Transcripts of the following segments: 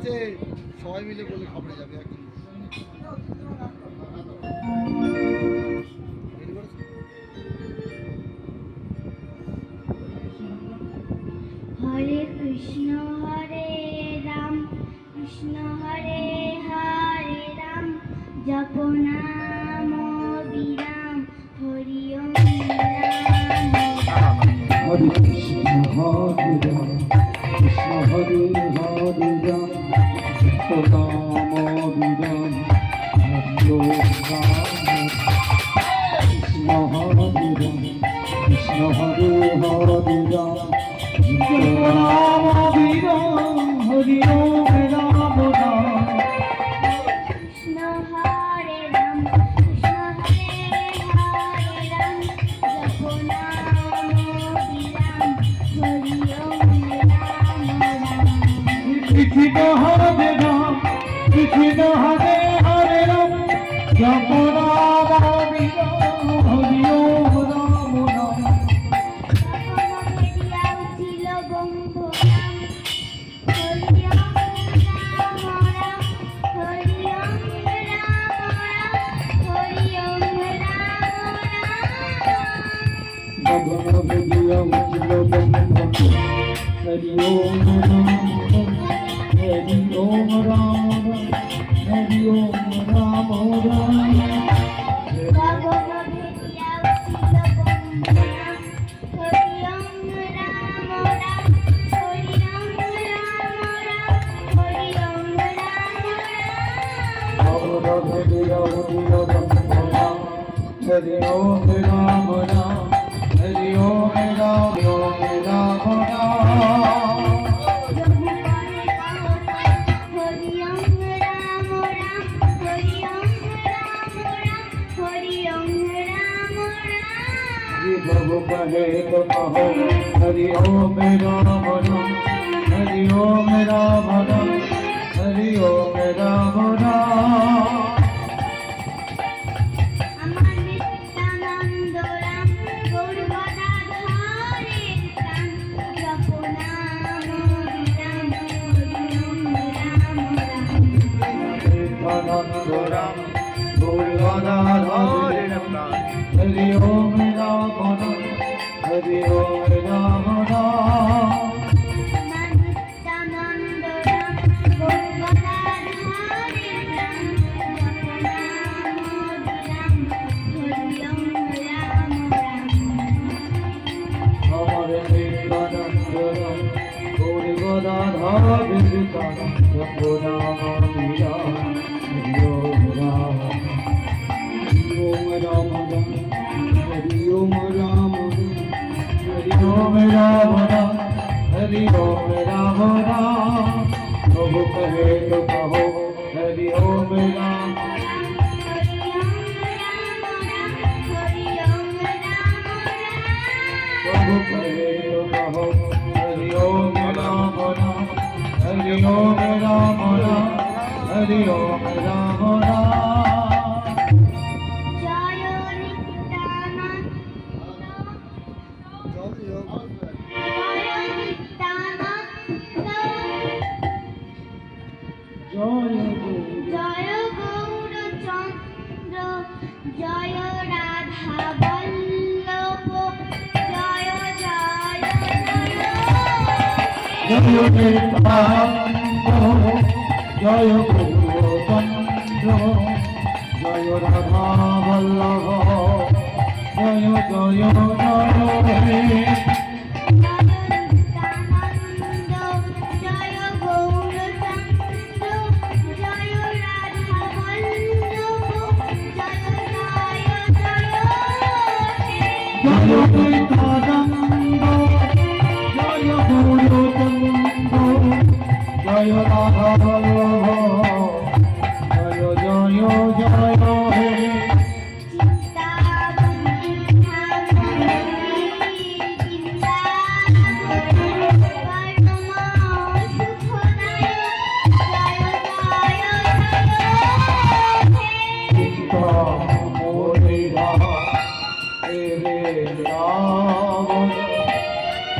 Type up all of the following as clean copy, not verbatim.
আছে, সবাই মিলে বলে খাবড়ে যাবে একদম। হরে কৃষ্ণ হরে রাম কৃষ্ণ হরে হরে রাম জপ নাম বিরাম হরি ওম হরে কৃষ্ণ হরে রাম কৃষ্ণ হরে হরে রাম জপ নাম বিরাম হরি ওম কৃষ্ণ হরে রাম কৃষ্ণ হরে হরে রাম জপ নাম বিরাম হরি ওম রাম রাম। কৃষ্ণ হরে রাম কৃষ্ণ হরে হরে রাম জপ নাম বিরাম হরি ওম রাম রাম। কৃষ্ণ হরে রাম কৃষ্ণ হরে হরে রাম জপ নাম বিরাম হরি ওম রাম রাম। গগন ভেদিয়া উঠিল বন্ধ হরি ওম রাম হরি ওম রাম হরি ওম রাম রাম। हरि ओम राम राम हरि ओम राम ओम राम राम। प्रभु कहे तो कहो हरि ओम राम राम हरि ओम राम राम हरि ओम राम राम। राम हरि ओम राम राम हरि ओम राम राम। हमारे नित्यानंद राम गौर गदाधर विवेकानंद जपो नाम विराम हरि ओम राम हरि ओम राम हरि ओम राम राम हरि ओम राम राम। प्रभु कहे तो कहो हरि ओम राम प्रभु कहे तो कहो हरि ओम राम राम हरि ओम राम राम हरि ओम राम राम। জয় গৌরচন্দ্র জয় রাধা বল্লভ জয় জয় জয় নিত্যানন্দ জয় গৌরচন্দ্র জয় রাধা বল্লভ জয় জয় জয় হে। জয় নিত্যানন্দ জয় গৌরচন্দ্র জয় রাধা বল্লভ জয় জয় জয় হে।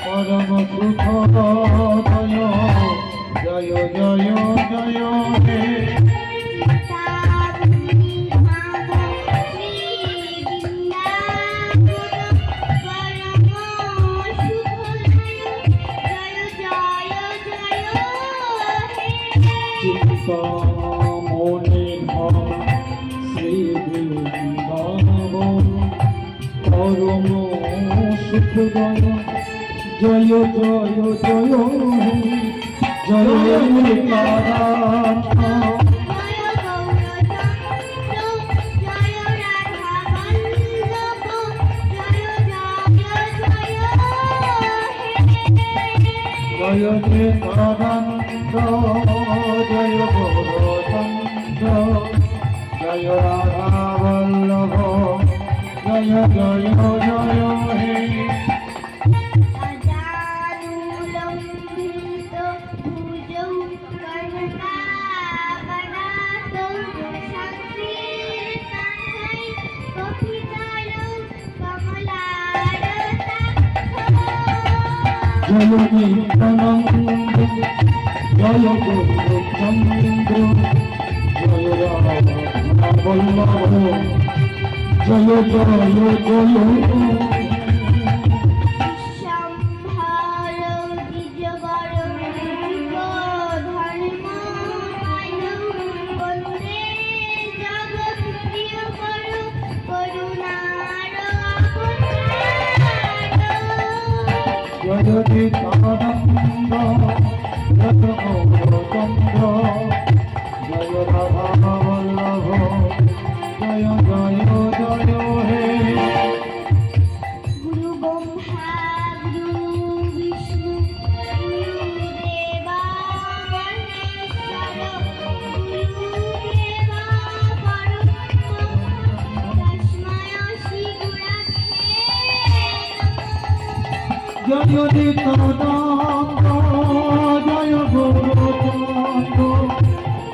পরম সুখ জয় জয় জয় জয় হে চিন্তা মনে ভাব শ্রী বৃন্দাবন পরম সুখদয় জয় জয় জয় হে জয় নিত্যানন্দ জয় নিত্যানন্দ জয় গৌরচন্দ্র জয় রাধা বল্লভ জয় জয় জয় হে জয় নিত্যানন্দ জয় গৌরচন্দ্র জয় রাধা বল্লভ জয় জয় জয় জয় নিত্যানন্দ জয় গৌরচন্দ্র জয় রাধা বল্লভ জয় জয় জয় হে গুরু ব্রহ্মা গুরু বিষ্ণু গুরু দেবা মহেশ্বর গুরু দেবা পরব্রহ্ম তস্মৈ শ্রী গুরবে নমঃ জয় নিত্যানন্দ জয় গৌরচন্দ্র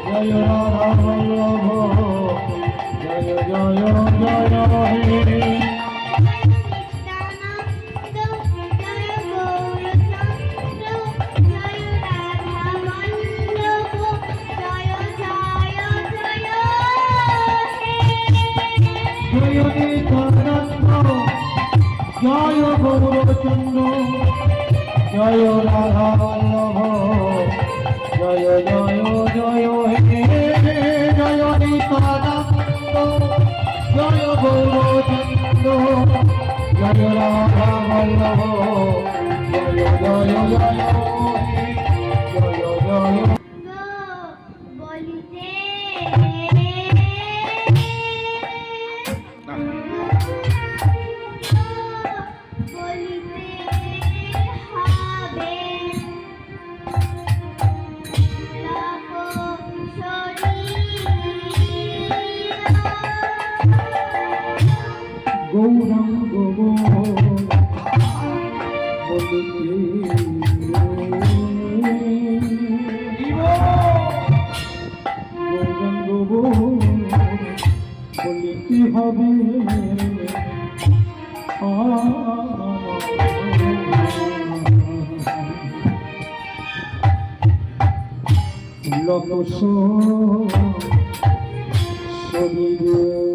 জয় রাধা বল্লভ জয় জয় জয় হে নিত্যানন্দ জয় গৌরচন্দ্র জয় রাধা বল্লভ জয় জয় জয় হে জয় নিত্যানন্দ জয় গৌরচন্দ্র জয় রাধা বল্লভ জয় জয় জয় হে জয় নিত্যানন্দ জয় গৌরচন্দ্র জয় রাধা বল্লভ জয় জয় জয় হে জয় জয় বলিতে গৌরাঙ্গ বলিতে হবে লোকস শরীরে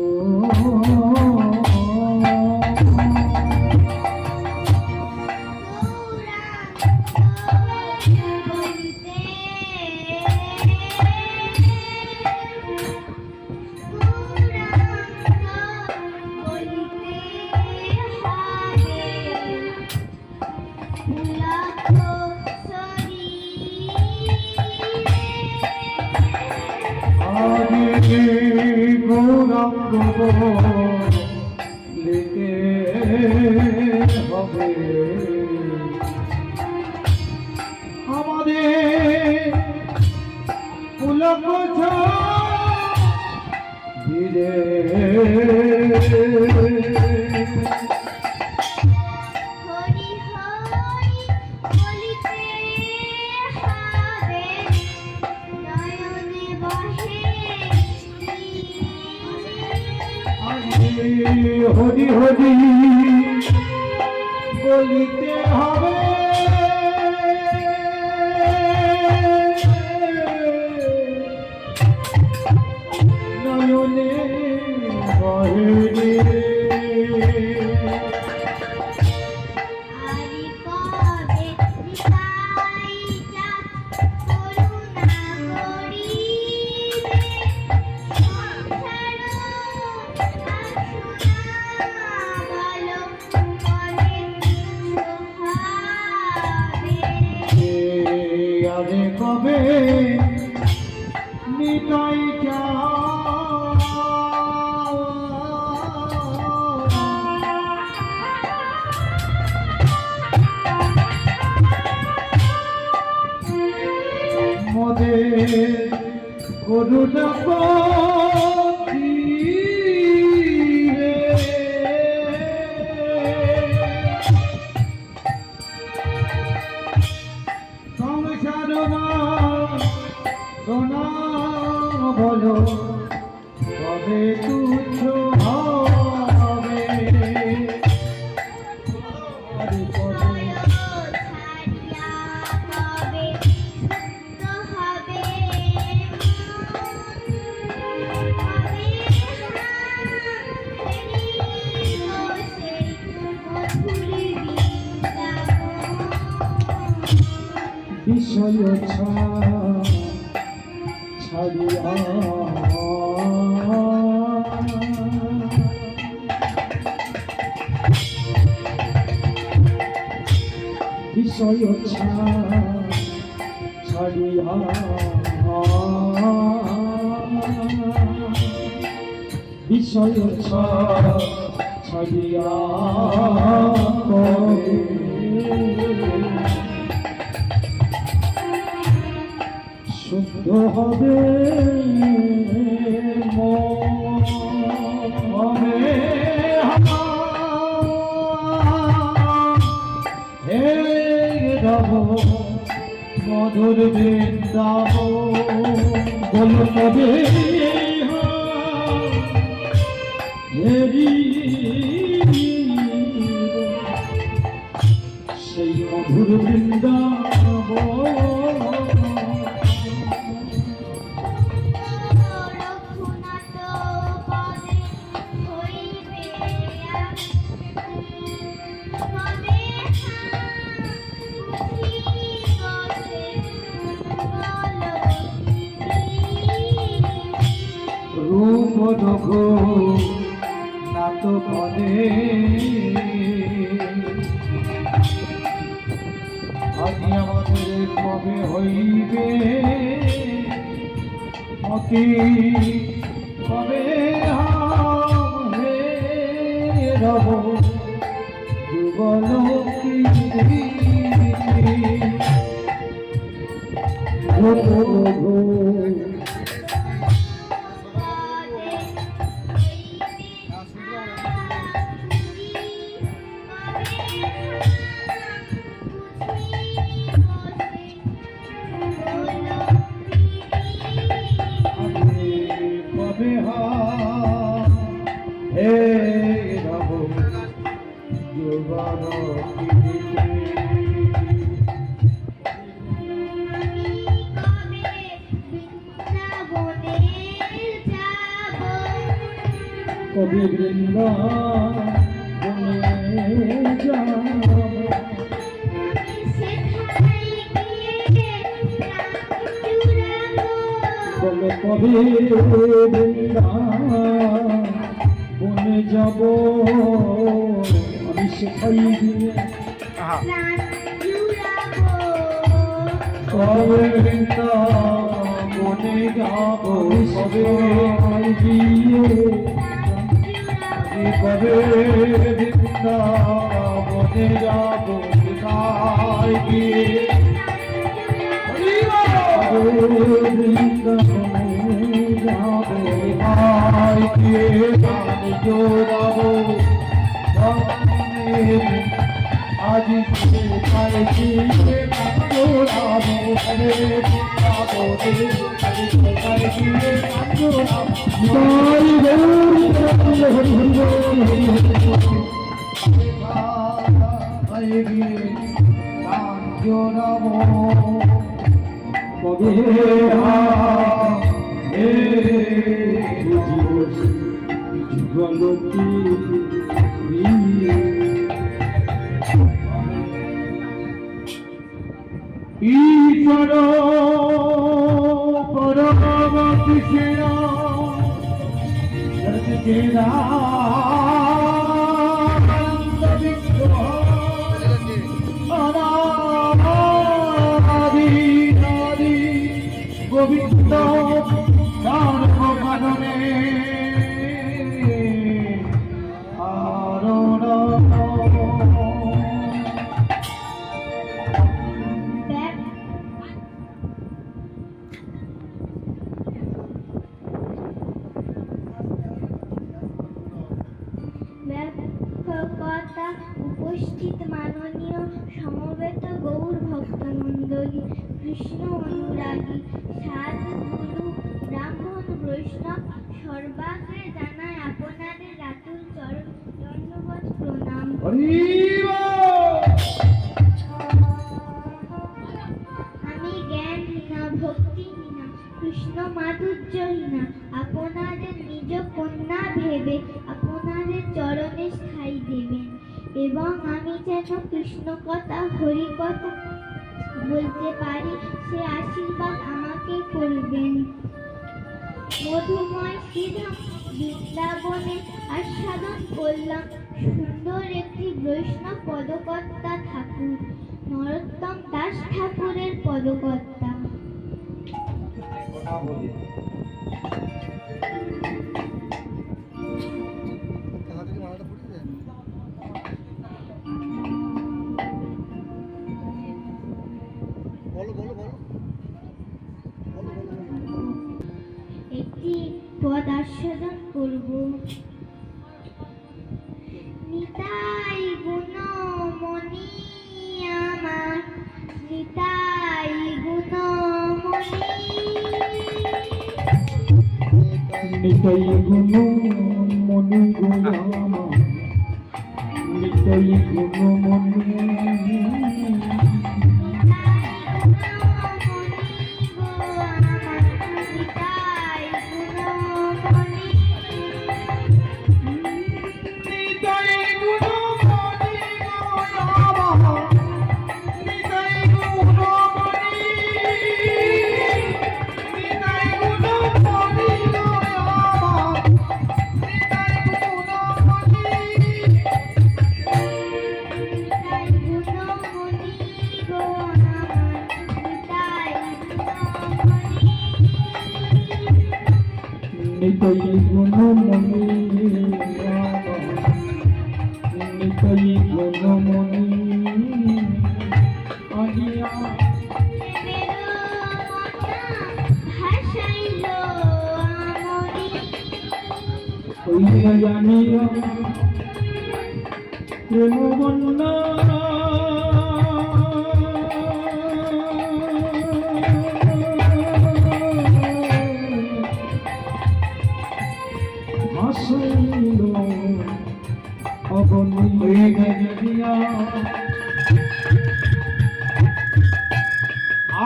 গৌরাঙ্গ লিখে হবে আমাদের পুলক ধীরে হরি হরি বলিতে হবে নয়নে বহে হরি হরি বলিতে হবে রে আরি কবে নিতাইচা করুণা করিবে সংসার আসুনা বলো কবে সোহাবে আরে কবে নিতাই যা মদে করুণা পাখিরে সংসার সোনা বলো কবে তুচ্ছ হবে আরে কবে ছাড়িয়া কবে সুপ্ত হবে কবে হারি বসে মধুর বৃন্দাবন বিষয় ছাড়িয়া বিষয় ছাড়িয়া বিষয় ছাড়িয়া শুদ্ধ হবে মনে হে রব মধুর বৃন্দাবন বল কবে হেরি সেই মধুর বৃন্দাবন রঘুনাথ পদে হইবে কবে রূপ রঘু নাত পদে আজ আমাদের কবে হইবে অতি কবে হে রব যুগল রঘু কবে হে রব যুগল কবি বৃন্দাবনে যাব বলে কবি বৃন্দাবনে যাব আমি শেখাই দিয়ে কবে বৃন্দাবনে যাব কবে দিয়ে কবে বৃন্দাবনে যাব শেখাই দিয়ে বৃন্দাবনে যাব শেখাই দিয়ে গান জোড়াবো আজ শেখাই দিয়ে গান জোড়াবো হরে বৃন্দাবনে আজ শেখাই দিয়ে গান জোড়াবো হরি হরি হরি হরি হরি গান জোড়াবো কবে হে যুগলকি ঈশ্বর পরম কৃষ্ণ সচ্চিদানন্দ বিগ্রহ অনাদি গোবিন্দ সর্বকারণে আরণ ব্যাপকতা উপস্থিত মাননীয় সমবেত গৌর ভক্তমণ্ডলী, কৃষ্ণ অনুরাগী, সাধুগুরু, ব্রাহ্মণ, বৈষ্ণব সর্বাগ্রে জানায় আপনাদের রাতুল চরণ দণ্ডবৎ প্রণাম। আমি জ্ঞানহীনা, ভক্তিহীনা, কৃষ্ণ মাধুর্যহীনা, আপনাদের নিজ কন্যা ভেবে আপনাদের চরণে স্থায়ী দেবেন, এবং আমি যেন কৃষ্ণ কথা, হরি কথা বলতে পারি, সে আশীর্বাদ আমাকে করবেন। মধুময় শ্রীধাম বৃন্দাবনে আস্বাদন করলাম সুন্দর একটি বৈষ্ণব পদকর্তা ঠাকুর, নরোত্তম দাস ঠাকুরের পদকর্তা। হাতে কি মালাটা পরিয়ে দেন? বলো বলো বলো বলো বলো বলো। একটি পদ আস্বাদন করব। নিতাই গুণমণি আমার, নিতাই গুণমণি, নিতাই গুণ মনি গুণামা, নিতাই গুণ মনি নিতাই গুণ মনি, নিতাই গুণ মনি আনিয়া জানিয়া প্রেম বন্যা হাসিল অবনী জানিয়া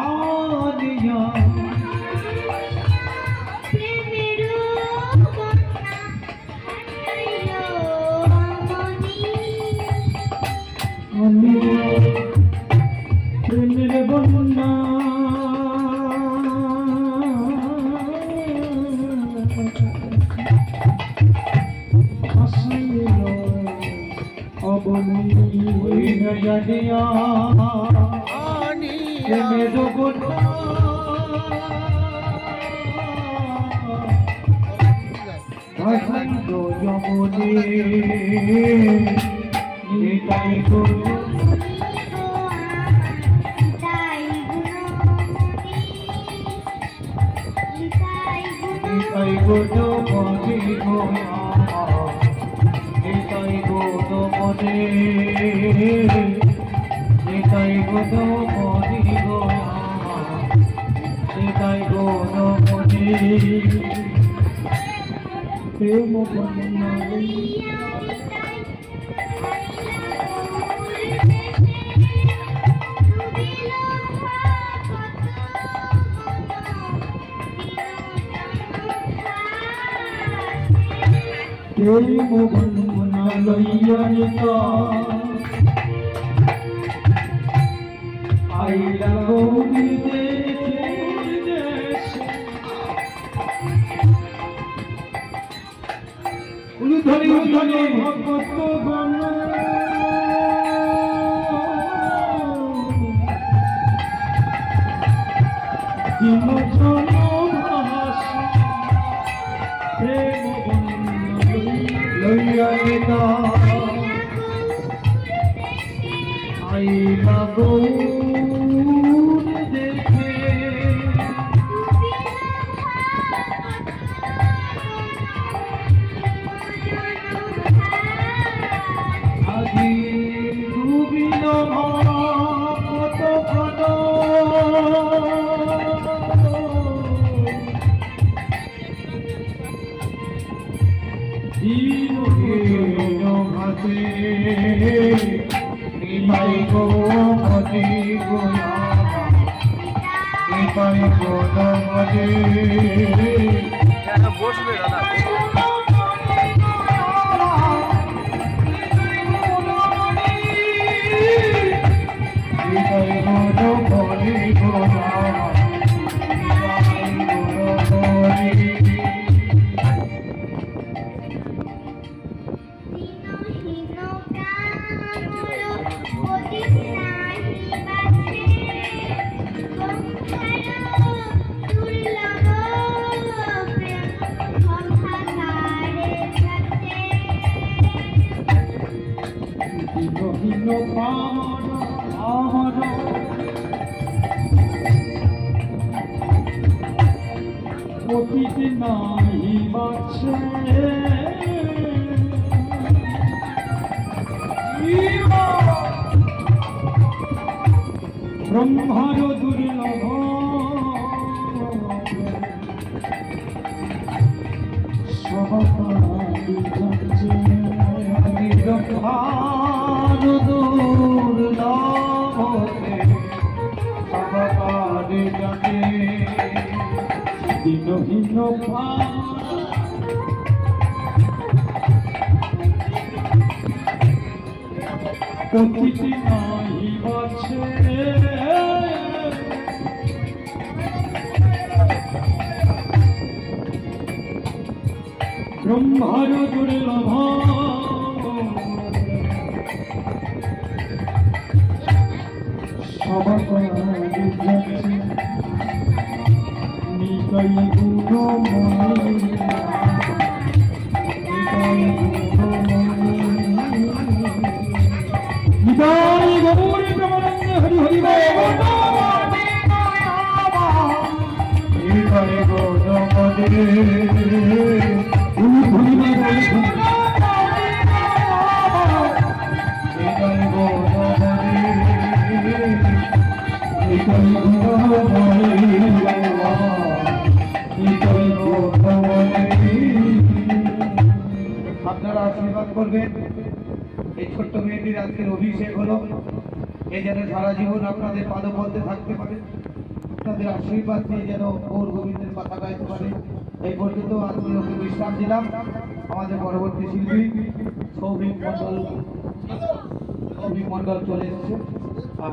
আনিয়া প্রেমের বন্যা হাসিল অবনী জানিয়া প্রেমের বন্যা ভাসিল যমুনে নিতাই গুণ নিতাই গুণ মনি গোয়া, নিতাই গুণ মনি, নিতাই গুণ মনি গোয়া, নিতাই গুণ মনি প্রেম বন্যা সেই মোহনা লইয়া নিতা আইলা গৌরী উলুধ্বনি উলুধ্বনি ভগত গণ দিন জন ভাসি প্রেম লইয়া নিতা আইলা গৌর দেখে আজি ডুবিল কত কত ভাসে নিমাই গো মতি গোয়া নিমাই গো মতি বসবে দাদা নিমাই গো মতি গোয়া দিনহীন পামর আমর অতীত নাহি বাছে ব্রহ্মার দুর্লভ সহকারী যাচ্ছে নিরক্ষার দুর্লভতে সহকারী যাচ্ছে দিনহীন প্রকৃতি নাহি বাছে ব্রহ্মার দুর্লভ সবকারী যাচ্ছে নিতাই গুণময়ী নিতাই গুণময়ী নিতাই গৌরী প্রেমানন্দ হরি হরি নিতাই গৌরমদে নিতাই গৌরমদে নিতাই আপনারা আশীর্বাদ করবেন। এই ছোট্ট মেয়েটির আজকের অভিষেক হলো, এই যেন সারা জীবন আপনাদের পাদপদ্মে থাকতে পারে, আপনাদের আশীর্বাদ নিয়ে যেন গৌর গোবিন্দের কথা গাইতে পারে। এই পর্যন্ত আজকে ওকে বিশ্রাম দিলাম। আমাদের পরবর্তী শিল্পী সৌভিক মণ্ডল চলে এসেছে আর